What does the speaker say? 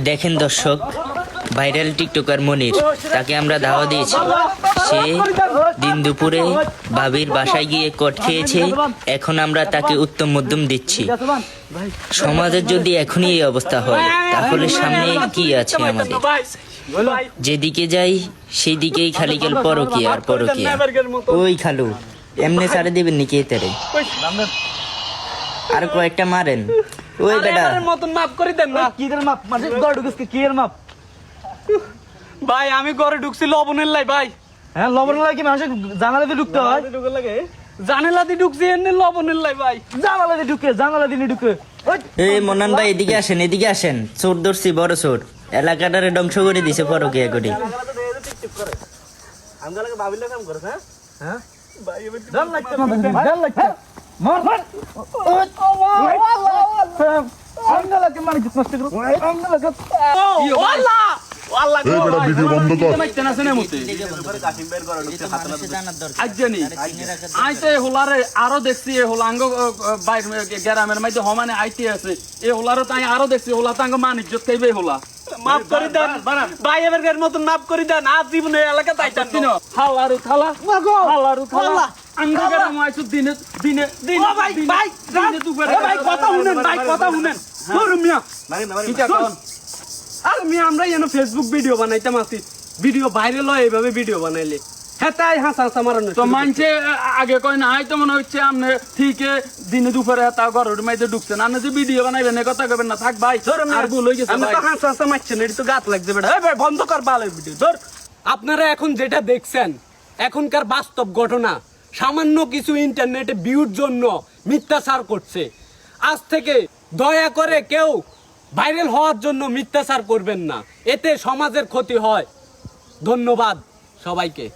দেখেন দর্শক, viral TikToker মনির, তাকে আমরা ধাওয়া দিয়েছি। সে দিন দুপুরে ভাবির বাসায় গিয়ে কট খেয়েছে। এখন আমরা তাকে উত্তম মধ্যম দিচ্ছি। সমাজের যদি এখনই এই অবস্থা হয়, তাহলে সামনে কি আছে আমাদের? যেদিকে যাই সেই দিকেই খালি গেল পরকিয়া আর পরকিয়া। ওই খালু, এমনি ছাড়ে দেবেন নাকি এটারে? আর কয়েকটা মারেন। ওই বেটা মতন মাপ করে দেন না। কি এর মাপ? মানে ঘরে ঢুকছিস কি এর মাপ? ভাই আমি ঘরে ঢুকছি লবণের লাই ভাই। হ্যাঁ, লবণ লাগে মানুষের জানালা দিয়ে ঢুকতে হয়। জানালা দিয়ে ঢুকছি এমনি লবণের লাই ভাই। জানালা দিয়ে ঢুকে, জানালা দিয়ে ঢুকে। এই মন্নান ভাই, এদিকে আসেন, এদিকে আসেন। চোর ধরছি, বড় চোর। এলাকাটারে ধ্বংস করে দিছে পরকিয়া করে। হ্যাঁ? জান লাগতে না, জান লাগতে। মার মার। আঙ্গালাকে মারি দিস নষ্ট করো। আঙ্গালাকে। ওয়াল্লাহ ওয়াল্লাহ এই বেটা ভিডিও বন্ধ কর। মাইতেন আছে না মতে আজনি আইতে হোলারে আরো দেখছি। এ হোলাঙ্গ বাইর গ্রামের মধ্যে হমানে আইতে আছে। এ হোলারে তাই আরো দেখছি। হোলা তাঙ্গ মান ইজ্জত খাইবে। হোলা মাফ করে দেন ভাই, এবারের মতন মাফ করে দেন। আজ জীবনে এলাকা তাইতাম না। হালারু থালা হালারু থালা আঙ্গ গ্রাম আইছো দিনে দিনে দিনে ভাই ভাই দিনে দুপুরে ভাই কথা শুনেন, ভাই কথা শুনেন। ধরুন মিয়া ঠিক আছে। আর মিয়া আমরা এনে ফেসবুক ভিডিও বানাইতাম আছি। ভিডিও ভাইরাল হয় এইভাবে ভিডিও বানাইলে। হ্যাঁ তাই হাসা হাসা মারানো তো মানছে। আগে কয় না তো মনে হচ্ছে আপনি ঠিক দিনে দুপুরে তা ঘরের মাইতে ঢুকছেন। আপনি যে ভিডিও বানাইবেন কথা কবেন না। থাক ভাই আর ভুল হয়ে গেছে। হাসা হাসা মারছেন, এটা তো গাত লাগছে বেটা। ভাই বন্ধ কর ভালো ভিডিও ধর। আপনারা এখন যেটা দেখছেন এখনকার বাস্তব ঘটনা। সামান্য কিছু ইন্টারনেটে ভিউর জন্য মিথ্যাচার করছে। আজ থেকে দয়া করে কেউ ভাইরাল হওয়ার জন্য মিথ্যাচার করবেন না, এতে সমাজের ক্ষতি হয়। ধন্যবাদ সবাইকে।